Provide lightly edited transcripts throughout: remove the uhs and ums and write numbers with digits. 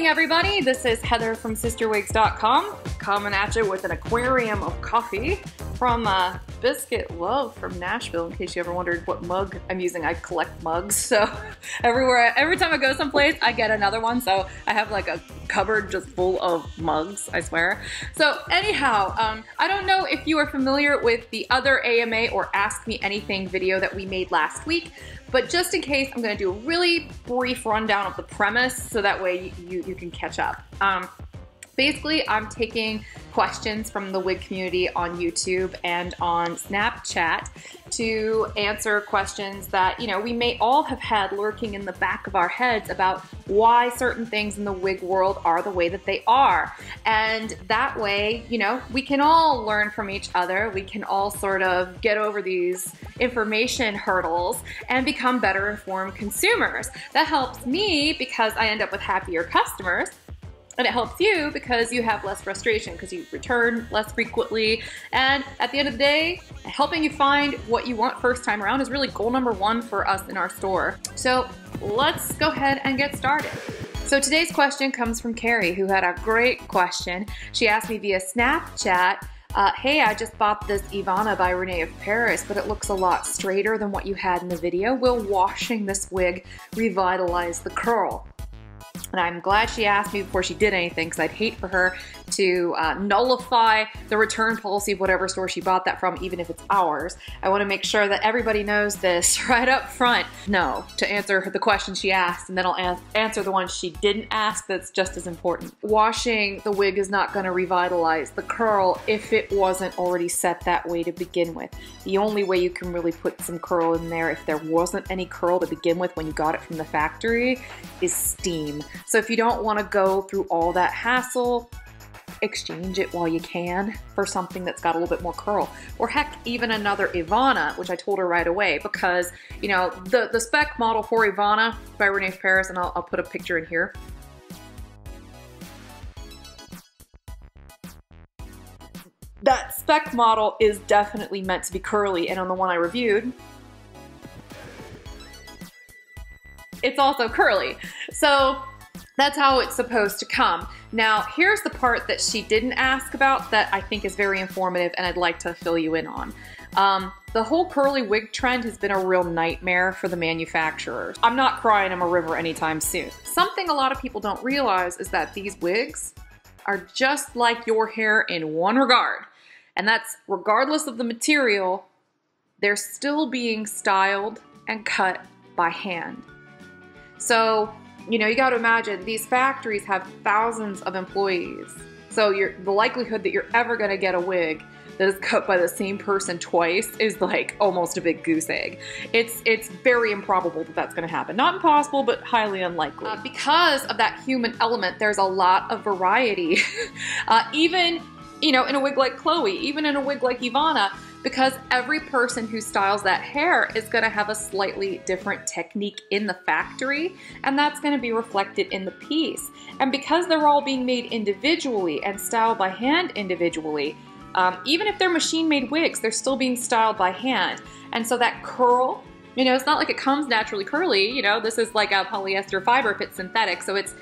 everybody, this is Heather from CysterWigs.com coming at you with an aquarium of coffee from Biscuit Love from Nashville. In case you ever wondered what mug I'm using, I collect mugs, so every time I go someplace I get another one, so I have like a cupboard just full of mugs, I swear. So anyhow, I don't know if you are familiar with the other AMA or Ask Me Anything video that we made last week, but just in case, I'm going to do a really brief rundown of the premise so that way you can catch up. Basically, I'm taking questions from the wig community on YouTube and on Snapchat to answer questions that, you know, we may all have had lurking in the back of our heads about why certain things in the wig world are the way that they are. And that way, you know, we can all learn from each other. We can all sort of get over these information hurdles and become better informed consumers. That helps me because I end up with happier customers. And it helps you because you have less frustration because you return less frequently. And at the end of the day, helping you find what you want first time around is really goal number one for us in our store. So let's go ahead and get started. So today's question comes from Carrie, who had a great question. She asked me via Snapchat, hey, I just bought this Ivana by Renee of Paris, but it looks a lot straighter than what you had in the video. Will washing this wig revitalize the curl? And I'm glad she asked me before she did anything, because I'd hate for her to nullify the return policy of whatever store she bought that from, even if it's ours. I want to make sure that everybody knows this right up front. No, to answer the question she asked, and then I'll answer the one she didn't ask that's just as important. Washing the wig is not going to revitalize the curl if it wasn't already set that way to begin with. The only way you can really put some curl in there if there wasn't any curl to begin with when you got it from the factory is steam. So if you don't want to go through all that hassle, exchange it while you can for something that's got a little bit more curl. Or heck, even another Ivana, which I told her right away because, you know, the spec model for Ivana by Renee of Paris, and I'll put a picture in here. That spec model is definitely meant to be curly, and on the one I reviewed, it's also curly. So that's how it's supposed to come. Now, here's the part that she didn't ask about that I think is very informative and I'd like to fill you in on. The whole curly wig trend has been a real nightmare for the manufacturers. I'm not crying them a river anytime soon. Something a lot of people don't realize is that these wigs are just like your hair in one regard. And that's regardless of the material, they're still being styled and cut by hand. So, you know, you got to imagine these factories have thousands of employees. So the likelihood that you're ever going to get a wig that is cut by the same person twice is like almost a big goose egg. It's very improbable that that's going to happen. Not impossible, but highly unlikely. Because of that human element, there's a lot of variety. Even, you know, in a wig like Chloe, even in a wig like Ivana, because every person who styles that hair is going to have a slightly different technique in the factory, and that's going to be reflected in the piece. And because they're all being made individually and styled by hand individually, even if they're machine-made wigs, they're still being styled by hand. And so that curl, you know, it's not like it comes naturally curly, you know, this is like a polyester fiber if it's synthetic, so it's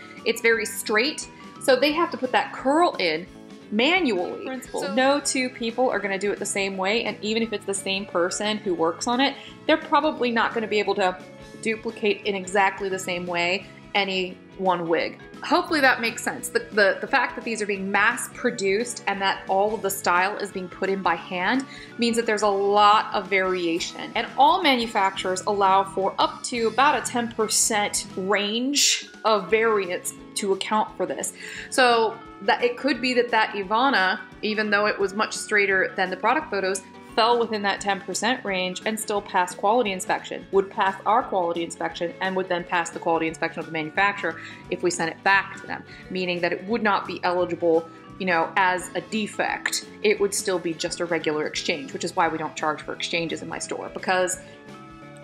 very straight. So they have to put that curl in manually. So no two people are going to do it the same way, and even if it's the same person who works on it, they're probably not going to be able to duplicate in exactly the same way any one wig. Hopefully that makes sense. The fact that these are being mass produced and that all of the style is being put in by hand means that there's a lot of variation. And all manufacturers allow for up to about a 10% range of variance to account for this. So that it could be that Ivana, even though it was much straighter than the product photos, fell within that 10% range and still passed quality inspection, would pass our quality inspection, and would then pass the quality inspection of the manufacturer if we sent it back to them, meaning that it would not be eligible, you know, as a defect. It would still be just a regular exchange, which is why we don't charge for exchanges in my store, because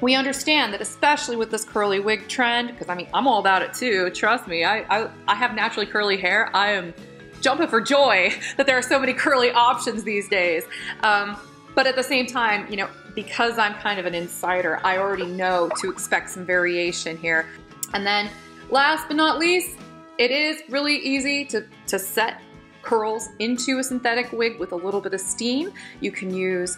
we understand that, especially with this curly wig trend, because I mean, I'm all about it too, trust me, I have naturally curly hair. I am jumping for joy that there are so many curly options these days. But at the same time, you know, because I'm kind of an insider, I already know to expect some variation here. And then last but not least, It is really easy to set curls into a synthetic wig with a little bit of steam. You can use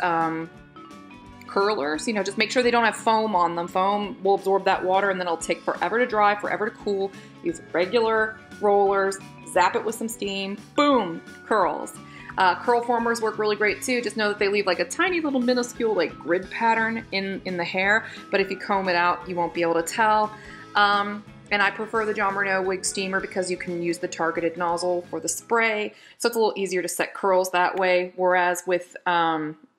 curlers, you know, just make sure they don't have foam on them. Foam will absorb that water and then it'll take forever to dry, forever to cool. Use regular rollers, zap it with some steam, boom, curls. Curl formers work really great too. Just know that they leave like a tiny little minuscule like grid pattern in the hair, but if you comb it out, you won't be able to tell. And I prefer the Jon Renau wig steamer because you can use the targeted nozzle for the spray, so it's a little easier to set curls that way, whereas with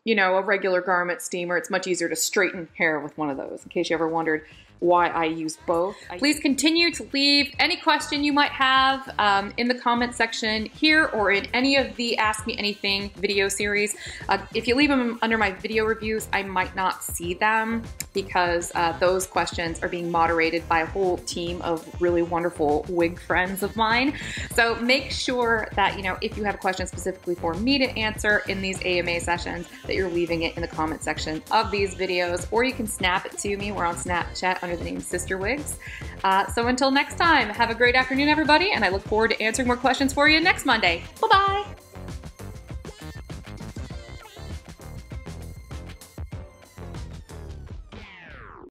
you know, a regular garment steamer, it's much easier to straighten hair with one of those, in case you ever wondered why I use both. Please continue to leave any question you might have in the comment section here or in any of the Ask Me Anything video series. If you leave them under my video reviews, I might not see them because those questions are being moderated by a whole team of really wonderful wig friends of mine. So make sure that, you know, if you have a question specifically for me to answer in these AMA sessions, that you're leaving it in the comment section of these videos, or you can snap it to me. We're on Snapchat under the name CysterWigs. So until next time, have a great afternoon, everybody, and I look forward to answering more questions for you next Monday. Bye-bye.